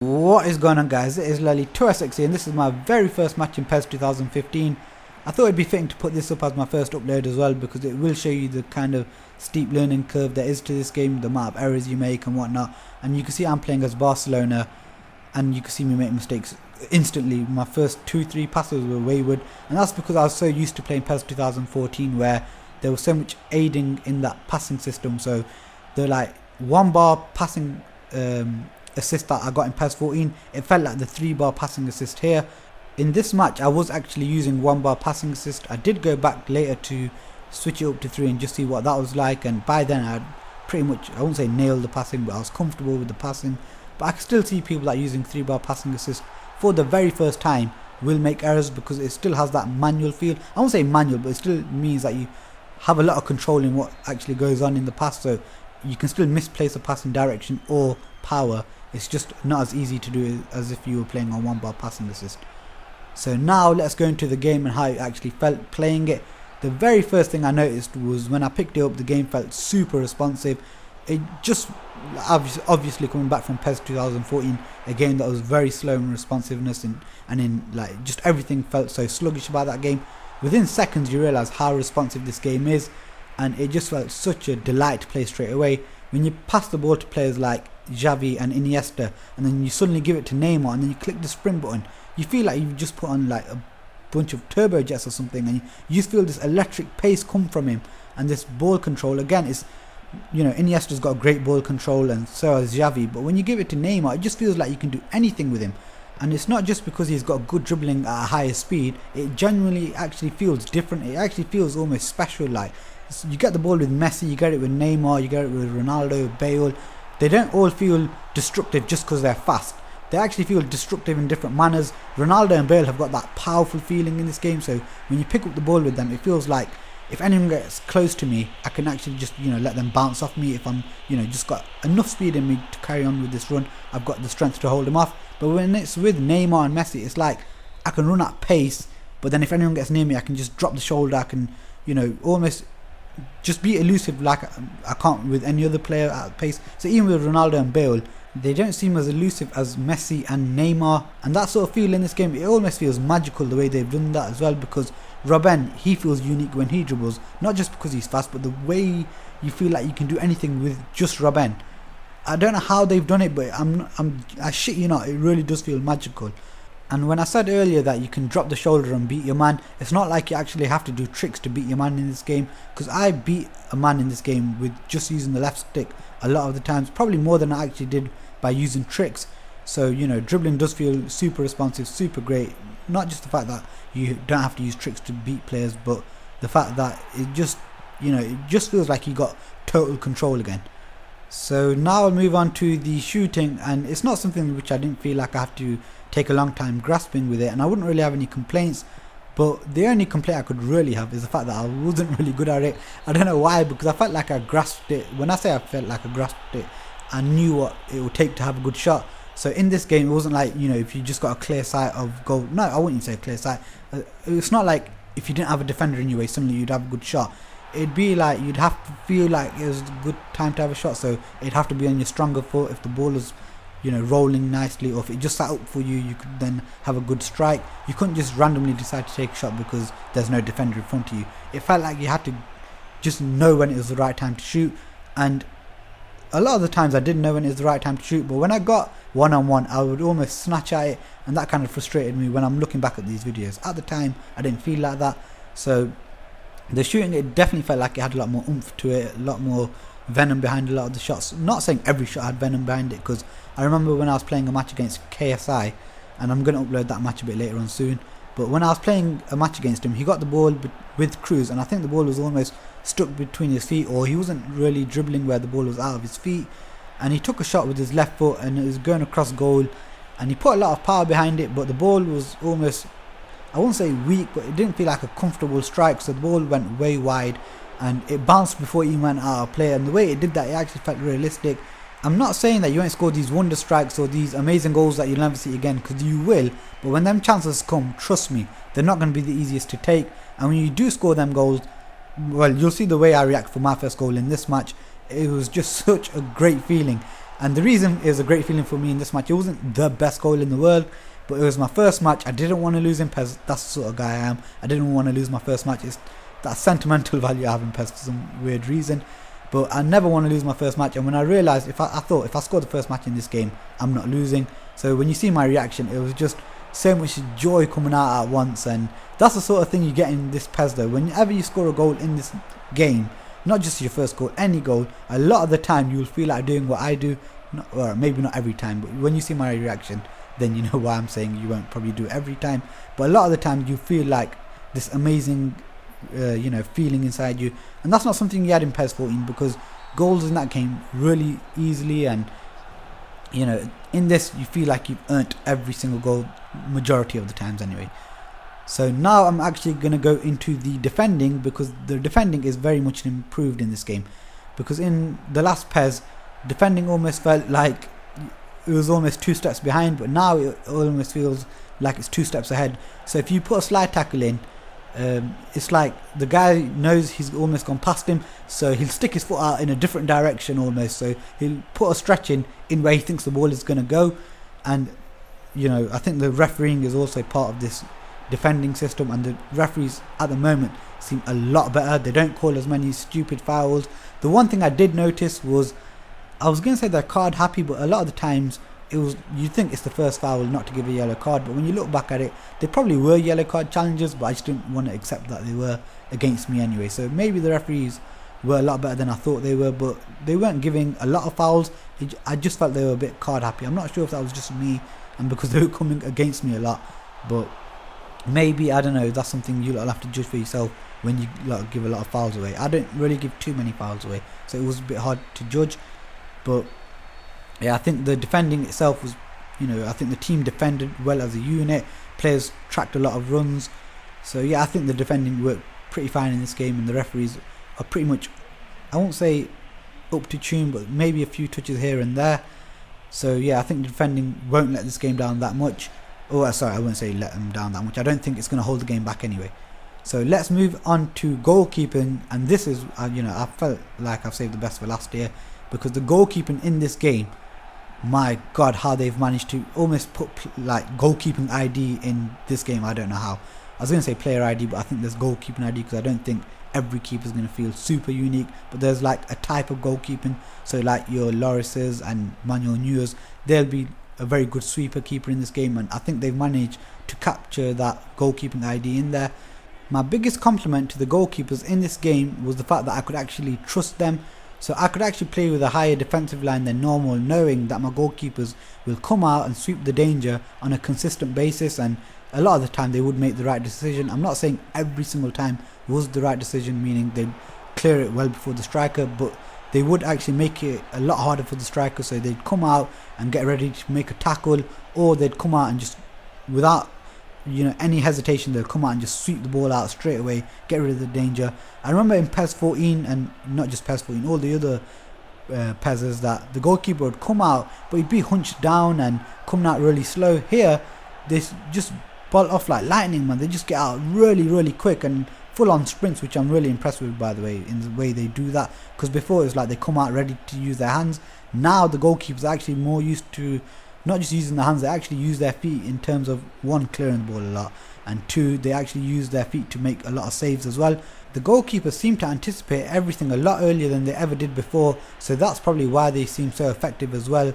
What is going on, guys? It is Lally 2SX here, and this is my very first match in PES 2015. I thought it'd be fitting to put this up as my first upload as well, because it will show you the kind of steep learning curve there is to this game, the amount of errors you make and whatnot. And you can see I'm playing as Barcelona, and you can see me make mistakes instantly. My first 2-3 passes were wayward, and that's because I was so used to playing PES 2014 where there was so much aiding in that passing system. So the like 1-bar passing assist that I got in PES 14, it felt like the 3-bar passing assist here. In this match I was actually using 1-bar passing assist. I did go back later to switch it up to 3 and just see what that was like, and by then I pretty much, I won't say nailed the passing, but I was comfortable with the passing. But I can still see people that are using 3-bar passing assist for the very first time will make errors, because it still has that manual feel. I won't say manual, but it still means that you have a lot of control in what actually goes on in the pass, so you can still misplace a passing direction or power. It's just not as easy to do as if you were playing on 1-bar passing assist. So now let's go into the game and how it actually felt playing it. The very first thing I noticed was when I picked it up, the game felt super responsive. It just, obviously coming back from PES 2014, a game that was very slow in responsiveness, and in like just everything felt so sluggish about that game. Within seconds you realise how responsive this game is, and it just felt such a delight to play straight away. When you pass the ball to players like Xavi and Iniesta, and then you suddenly give it to Neymar, and then you click the sprint button, you feel like you've just put on like a bunch of turbo jets or something, and you just feel this electric pace come from him. And this ball control, again, is, you know, Iniesta's got great ball control and so has Xavi, but when you give it to Neymar, it just feels like you can do anything with him. And it's not just because he's got good dribbling at a higher speed, it genuinely actually feels different. It actually feels almost special. Like, you get the ball with Messi, you get it with Neymar, you get it with Ronaldo, Bale. They don't all feel destructive just because they're fast. They actually feel destructive in different manners. Ronaldo and Bale have got that powerful feeling in this game, so when you pick up the ball with them, it feels like if anyone gets close to me, I can actually just, you know, let them bounce off me. If I'm, you know, just got enough speed in me to carry on with this run, I've got the strength to hold them off. But when it's with Neymar and Messi, it's like I can run at pace, but then if anyone gets near me, I can just drop the shoulder. I can, you know, almost just be elusive like I can't with any other player at pace. So even with Ronaldo and Bale, they don't seem as elusive as Messi and Neymar, and that sort of feel in this game, it almost feels magical the way they've done that as well, because Robben, he feels unique when he dribbles, not just because he's fast, but the way you feel like you can do anything with just Robben. I don't know how they've done it, but I shit you not, it really does feel magical. And when I said earlier that you can drop the shoulder and beat your man, it's not like you actually have to do tricks to beat your man in this game, because I beat a man in this game with just using the left stick a lot of the times, probably more than I actually did by using tricks. So, you know, dribbling does feel super responsive, super great. Not just the fact that you don't have to use tricks to beat players, but the fact that it just, you know, it just feels like you got total control again. So now I'll move on to the shooting, and it's not something which I didn't feel like I have to take a long time grasping with it, and I wouldn't really have any complaints. But the only complaint I could really have is the fact that I wasn't really good at it. I don't know why, because I felt like I grasped it. When I say I felt like I grasped it, I knew what it would take to have a good shot. So in this game, it wasn't like, you know, if you just got a clear sight of goal. No, I wouldn't say a clear sight. It's not like if you didn't have a defender in your way, suddenly you'd have a good shot. It'd be like you'd have to feel like it was a good time to have a shot. So it'd have to be on your stronger foot. If the ball was, you know, rolling nicely, or if it just sat up for you, you could then have a good strike. You couldn't just randomly decide to take a shot because there's no defender in front of you. It felt like you had to just know when it was the right time to shoot, and a lot of the times I didn't know when it was the right time to shoot, but when I got one-on-one, I would almost snatch at it, and that kind of frustrated me when I'm looking back at these videos. At the time, I didn't feel like that. So the shooting, it definitely felt like it had a lot more oomph to it, a lot more venom behind a lot of the shots. Not saying every shot had venom behind it, because I remember when I was playing a match against KSI, and I'm going to upload that match a bit later on soon, but when I was playing a match against him, he got the ball with Cruz, and I think the ball was almost stuck between his feet, or he wasn't really dribbling where the ball was out of his feet, and he took a shot with his left foot and it was going across goal, and he put a lot of power behind it, but the ball was almost, I won't say weak, but it didn't feel like a comfortable strike, so the ball went way wide and it bounced before it even went out of play, and the way it did that, it actually felt realistic. I'm not saying that you won't score these wonder strikes or these amazing goals that you'll never see again, because you will, but when them chances come, trust me, they're not going to be the easiest to take. And when you do score them goals, well, you'll see the way I react for my first goal in this match. It was just such a great feeling. And the reason it was a great feeling for me in this match, it wasn't the best goal in the world, but it was my first match. I didn't want to lose in PES. That's the sort of guy I am. I didn't want to lose my first match. It's that sentimental value I have in PES for some weird reason. But I never want to lose my first match. And when I realised, I thought if I scored the first match in this game, I'm not losing. So when you see my reaction, it was just so much joy coming out at once. And that's the sort of thing you get in this PES though. Whenever you score a goal in this game, not just your first goal, any goal, a lot of the time you'll feel like doing what I do. Or maybe not every time, but when you see my reaction, then you know why I'm saying you won't probably do it every time. But a lot of the time you feel like this amazing feeling inside you, and that's not something you had in PES 14, because goals in that game really easily, and in this you feel like you've earned every single goal majority of the times anyway. So now I'm actually going to go into the defending, because the defending is very much improved in this game, because in the last PES defending almost felt like it was almost 2 steps behind, but now it almost feels like it's 2 steps ahead. So if you put a slide tackle in, it's like the guy knows he's almost gone past him, so he'll stick his foot out in a different direction almost. So he'll put a stretch in where he thinks the ball is going to go. And I think the refereeing is also part of this defending system, and the referees at the moment seem a lot better. They don't call as many stupid fouls. The one thing I did notice was, I was going to say they're card happy, but a lot of the times you think it's the first foul not to give a yellow card, but when you look back at it, they probably were yellow card challenges, but I just didn't want to accept that they were against me anyway. So maybe the referees were a lot better than I thought they were, but they weren't giving a lot of fouls. I just felt they were a bit card happy. I'm not sure if that was just me and because they were coming against me a lot, but maybe, I don't know, that's something you'll have to judge for yourself when you give a lot of fouls away. I don't really give too many fouls away, so it was a bit hard to judge. But yeah, I think the defending itself was, I think the team defended well as a unit. Players tracked a lot of runs. So yeah, I think the defending worked pretty fine in this game, and the referees are pretty much, I won't say up to tune, but maybe a few touches here and there. So yeah, I think the defending won't let this game down that much. Oh, sorry, I won't say let them down that much. I don't think it's going to hold the game back anyway. So let's move on to goalkeeping, and this is, I felt like I've saved the best for last year, because the goalkeeping in this game, my god, how they've managed to almost put goalkeeping ID in this game. I don't know how. I was going to say player ID, but I think there's goalkeeping ID, because I don't think every keeper is going to feel super unique, but there's like a type of goalkeeping. So like your Lorises and Manuel Neuers, they'll be a very good sweeper keeper in this game, and I think they've managed to capture that goalkeeping ID in there. My biggest compliment to the goalkeepers in this game was the fact that I could actually trust them. So I could actually play with a higher defensive line than normal, knowing that my goalkeepers will come out and sweep the danger on a consistent basis, and a lot of the time they would make the right decision. I'm not saying every single time was the right decision, meaning they'd clear it well before the striker, but they would actually make it a lot harder for the striker. So they'd come out and get ready to make a tackle, or they'd come out and just, without any hesitation, they'll come out and just sweep the ball out straight away, get rid of the danger. I remember in PES 14, and not just PES 14, all the other PESs, that the goalkeeper would come out, but he'd be hunched down and coming out really slow. Here, they just bolt off like lightning, man. They just get out really, really quick and full on sprints, which I'm really impressed with, by the way, in the way they do that. Because before it was like they come out ready to use their hands. Now the goalkeepers are actually more used to not just using their hands, they actually use their feet in terms of, one, clearing the ball a lot, and two, they actually use their feet to make a lot of saves as well. The goalkeepers seem to anticipate everything a lot earlier than they ever did before, so that's probably why they seem so effective as well.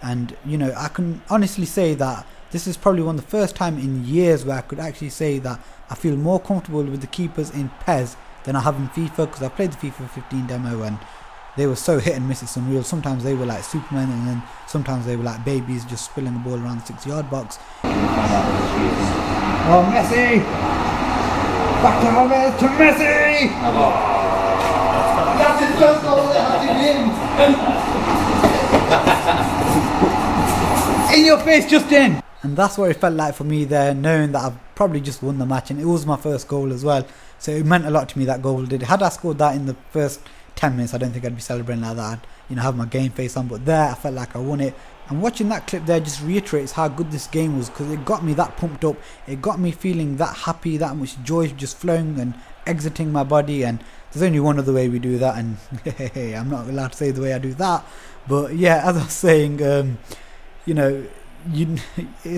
And I can honestly say that this is probably one of the first time in years where I could actually say that I feel more comfortable with the keepers in PES than I have in FIFA, because I played the FIFA 15 demo and they were so hit and miss, it's unreal. Sometimes they were like Superman, and then sometimes they were like babies just spilling the ball around the 6-yard box. Oh, Messi! Back to Alves, to Messi! That's his first goal, that has in your face, Justin! And that's what it felt like for me there, knowing that I've probably just won the match, and it was my first goal as well. So it meant a lot to me, that goal did. Had I scored that in the first 10 minutes, I don't think I'd be celebrating like that. I'd have my game face on, but there I felt like I won it. And watching that clip there just reiterates how good this game was, because it got me that pumped up, it got me feeling that happy, that much joy just flowing and exiting my body. And there's only one other way we do that, and I'm not allowed to say the way I do that, But yeah, as I was saying, you know,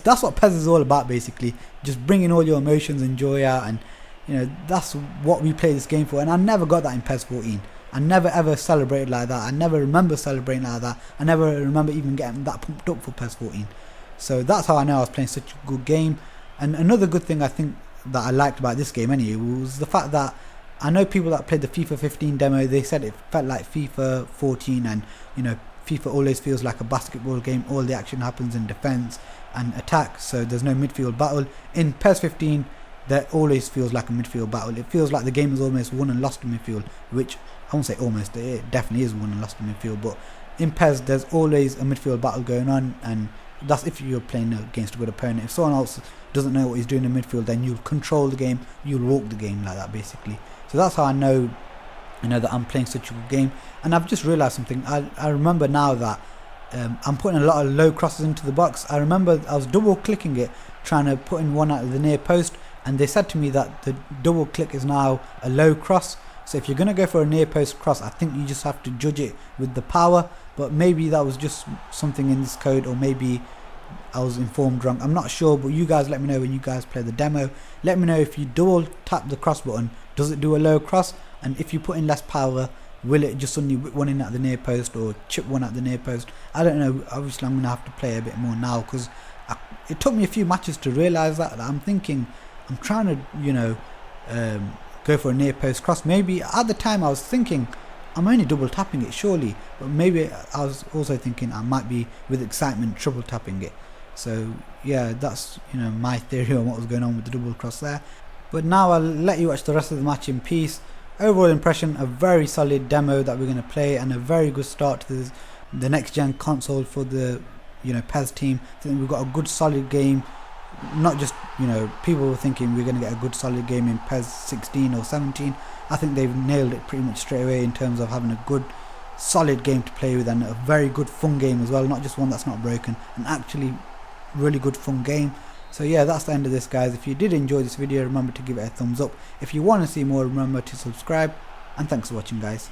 that's what PES is all about basically. Just bringing all your emotions and joy out, and you know that's what we play this game for. And I never got that in PES 14. I never ever celebrated like that. I never remember celebrating like that. I never remember even getting that pumped up for PES 14. So that's how I know I was playing such a good game. And another good thing I think that I liked about this game anyway was the fact that I know people that played the FIFA 15 demo, they said it felt like FIFA 14, and you know FIFA always feels like a basketball game. All the action happens in defense and attack, so there's no midfield battle. In PES 15 there always feels like a midfield battle. It feels like the game is almost won and lost in midfield, which I won't say almost, it definitely is won and lost in midfield. But in PES there's always a midfield battle going on, and that's if you're playing against a good opponent. If someone else doesn't know what he's doing in midfield, then you'll control the game, you'll walk the game like that basically. So that's how I know, you know, that I'm playing such a good game. And I've just realised something. I remember now that I'm putting a lot of low crosses into the box. I remember I was double clicking it, trying to put in one out of the near post, and they said to me that the double click is now a low cross. So if you're going to go for a near post cross, I think you just have to judge it with the power. But maybe that was just something in this code, or maybe I was informed wrong. I'm not sure, but you guys let me know when you guys play the demo. Let me know if you double tap the cross button, does it do a low cross? And if you put in less power, will it just suddenly whip one in at the near post or chip one at the near post? I don't know. Obviously I'm going to have to play a bit more now, because it took me a few matches to realise that. I'm thinking, I'm trying to, you know, go for a near post cross. Maybe at the time I was thinking I'm only double tapping it surely, but maybe I was also thinking I might be with excitement triple tapping it. So yeah, that's, you know, my theory on what was going on with the double cross there. But now I'll let you watch the rest of the match in peace. Overall impression, a very solid demo that we're going to play, and a very good start to the next gen console for the, you know, PES team. I think we've got a good solid game. Not just, you know, people were thinking we're going to get a good solid game in PES 16 or 17. I think they've nailed it pretty much straight away in terms of having a good solid game to play with, and a very good fun game as well, not just one that's not broken, an actually really good fun game. So yeah, that's the end of this, guys. If you did enjoy this video, remember to give it a thumbs up. If you want to see more, remember to subscribe, and thanks for watching, guys.